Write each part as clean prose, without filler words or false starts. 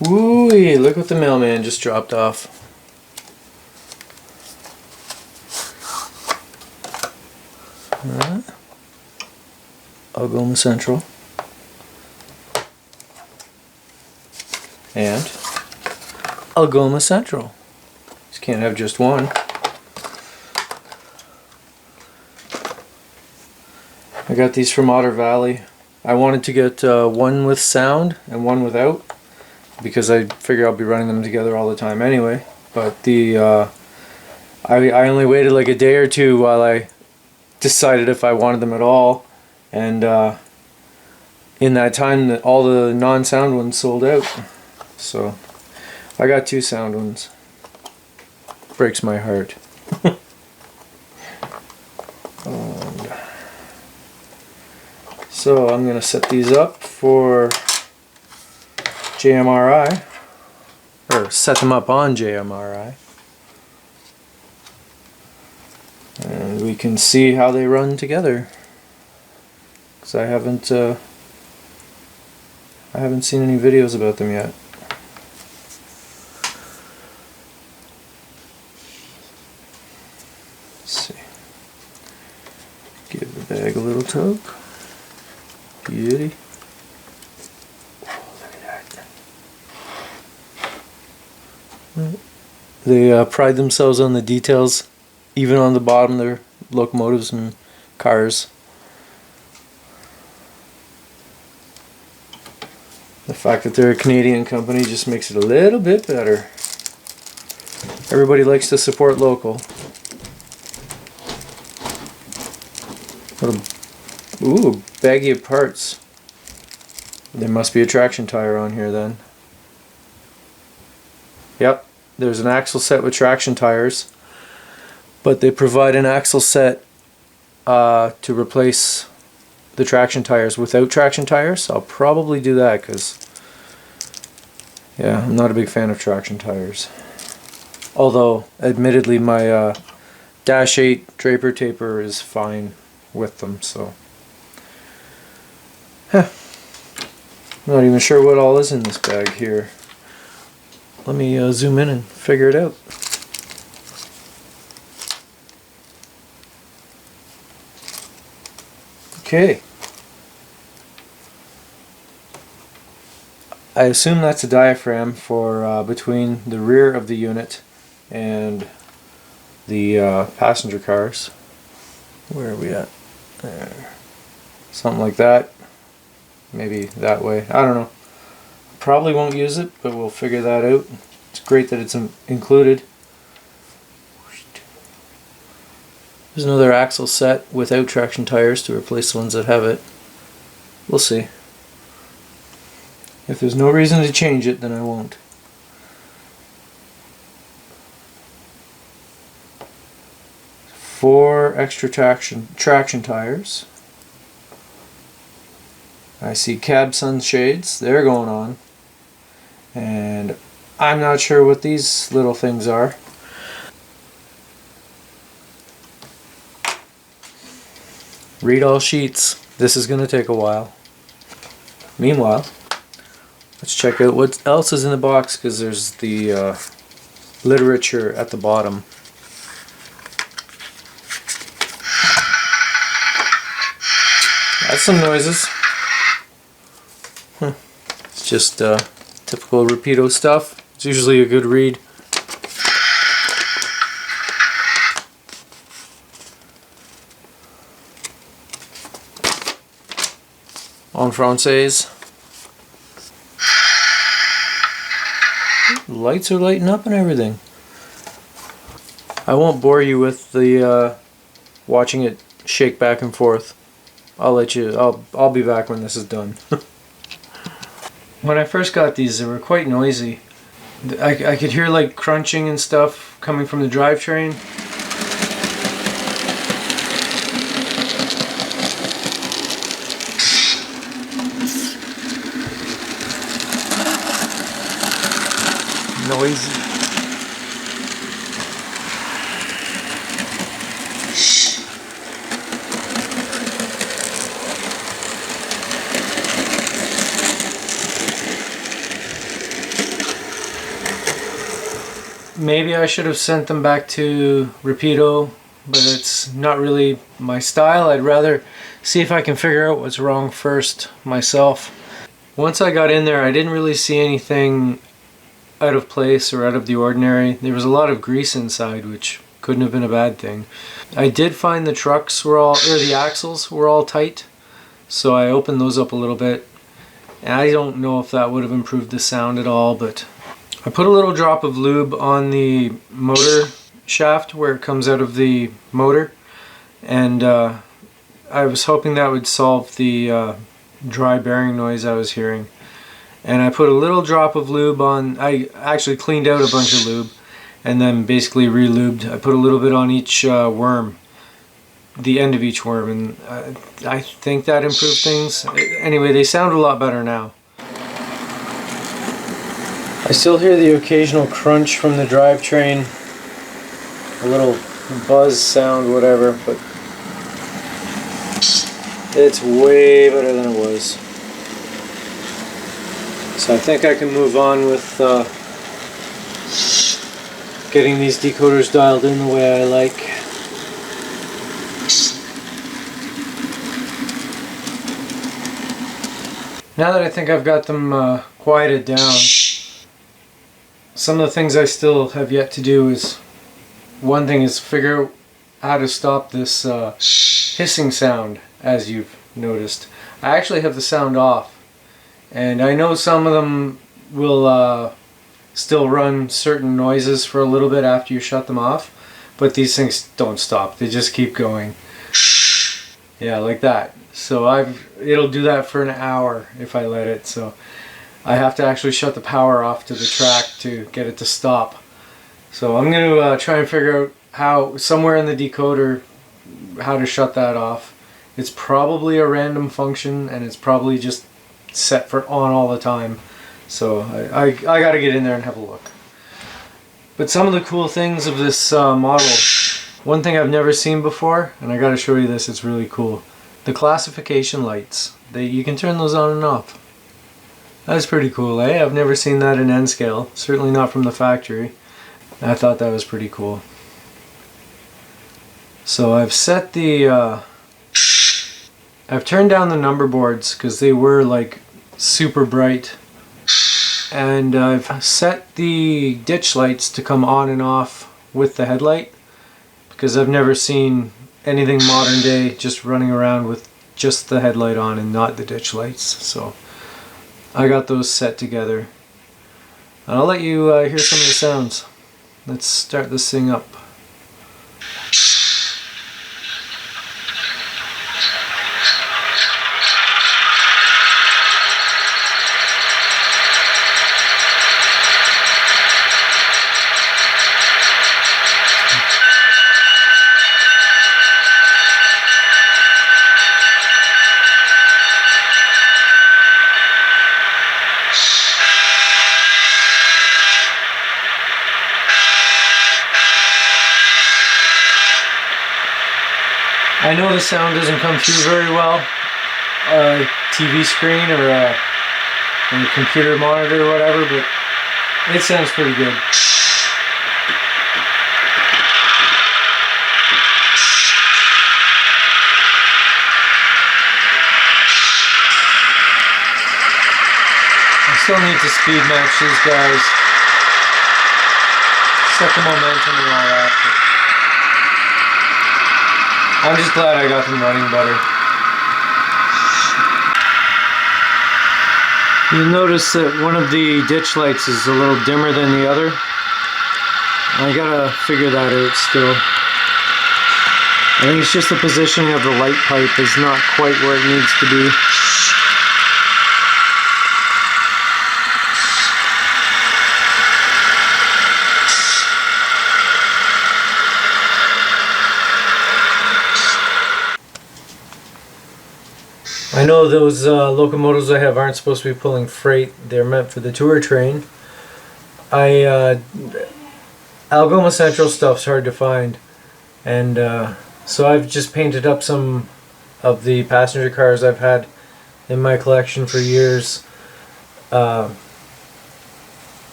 Woo-wee, look what the mailman just dropped off. Algoma Central. And Algoma Central. Just can't have just one. I got these from Otter Valley. I wanted to get one with sound and one without, because I figure I'll be running them together all the time anyway. But the I only waited like a day or two while I decided if I wanted them at all, and in that time all the non-sound ones sold out. So I got 2 sound ones. Breaks my heart. And so I'm gonna set these up for JMRI, or set them up on JMRI, and we can see how they run together, because I haven't seen any videos about them yet. Let's see. Give the bag a little tug. Beauty. They pride themselves on the details, even on the bottom of their locomotives and cars. The fact that they're a Canadian company just makes it a little bit better. Everybody likes to support local. Ooh, baggy of parts. There must be a traction tire on here then. Yep, there's an axle set with traction tires, but they provide an axle set to replace the traction tires without traction tires. I'll probably do that because, yeah, I'm not a big fan of traction tires. Although, admittedly, my Dash 8 Draper taper is fine with them, so. Huh. I'm not even sure what all is in this bag here. Let me zoom in and figure it out. Okay. I assume that's a diaphragm for between the rear of the unit and the passenger cars. Where are we at? There. Something like that. Maybe that way. I don't know. Probably won't use it, but we'll figure that out. It's great that it's included. There's another axle set without traction tires to replace the ones that have it. We'll see. If there's no reason to change it, then I won't. Four extra traction tires. I see cab sunshades, they're going on. And I'm not sure what these little things are. Read all sheets. This is going to take a while. Meanwhile, let's check out what else is in the box, because there's the literature at the bottom. That's some noises. It's just typical Rapido stuff. It's usually a good read. En français. Lights are lighting up and everything. I won't bore you with the watching it shake back and forth. I'll let you. I'll be back when this is done. When I first got these, they were quite noisy. I could hear like crunching and stuff coming from the drivetrain. Noisy. maybe I should have sent them back to Rapido, but it's not really my style. I'd rather see if I can figure out what's wrong first myself. Once I got in there, I didn't really see anything out of place or out of the ordinary. There was a lot of grease inside, which couldn't have been a bad thing. I did find the trucks were all, or the axles were all tight, so I opened those up a little bit. And I don't know if that would have improved the sound at all, but I put a little drop of lube on the motor shaft where it comes out of the motor, and I was hoping that would solve the dry bearing noise I was hearing. And I put a little drop of lube on. I actually cleaned out a bunch of lube and then basically re-lubed. I put a little bit on each worm, the end of each worm, and I think that improved things. Anyway, they sound a lot better now. I still hear the occasional crunch from the drivetrain, a little buzz sound, whatever, but it's way better than it was. So I think I can move on with getting these decoders dialed in the way I like. Now that I think I've got them quieted down, some of the things I still have yet to do is, one thing is figure out how to stop this hissing sound, as you've noticed. I actually have the sound off, and I know some of them will still run certain noises for a little bit after you shut them off, but these things don't stop. They just keep going. Yeah, like that. So it'll do that for an hour if I let it, so I have to actually shut the power off to the track to get it to stop. So I'm going to try and figure out how, somewhere in the decoder, how to shut that off. It's probably a random function, and it's probably just set for on all the time. So I got to get in there and have a look. But some of the cool things of this model, one thing I've never seen before, and I got to show you this, it's really cool. The classification lights, you can turn those on and off. That's pretty cool, eh? I've never seen that in N-scale, certainly not from the factory. I thought that was pretty cool. So I've set the, I've turned down the number boards because they were like super bright. And I've set the ditch lights to come on and off with the headlight, because I've never seen anything modern day just running around with just the headlight on and not the ditch lights. So I got those set together. And I'll let you hear some of the sounds. Let's start this thing up. I know the sound doesn't come through very well, TV screen or a computer monitor or whatever, but it sounds pretty good. I still need to speed match these guys, set the momentum and all that. I'm just glad I got them running better. You'll notice that one of the ditch lights is a little dimmer than the other. I gotta figure that out still. I think it's just the positioning of the light pipe is not quite where it needs to be. I know those locomotives I have aren't supposed to be pulling freight. They're meant for the tour train. Algoma Central stuff's hard to find, and so I've just painted up some of the passenger cars I've had in my collection for years.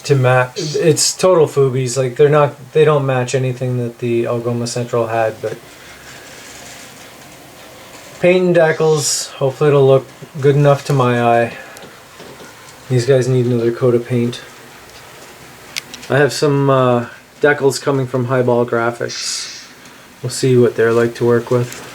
to match. It's total foobies. Like they don't match anything that the Algoma Central had, but paint and decals. Hopefully it'll look good enough to my eye. These guys need another coat of paint. I have some decals coming from Highball Graphics. We'll see what they're like to work with.